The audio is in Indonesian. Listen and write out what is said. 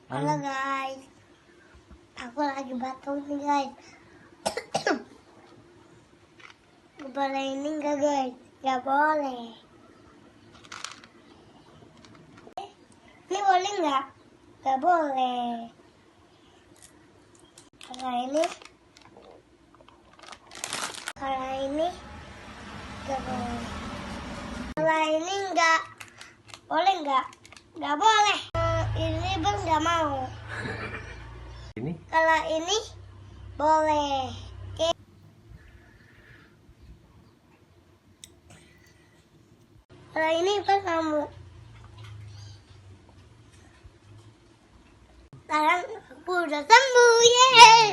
Halo guys, aku lagi batuk nih guys. Gak boleh ini enggak guys? Gak boleh. Ini boleh nggak? Gak boleh. Kalau ini gak boleh. Kalau ini nggak boleh nggak? Gak boleh. Ini pun nggak mau. Ini Kalau ini boleh. Oke. Kalau ini pun kamu. Sekarang aku udah sembuh, yeay.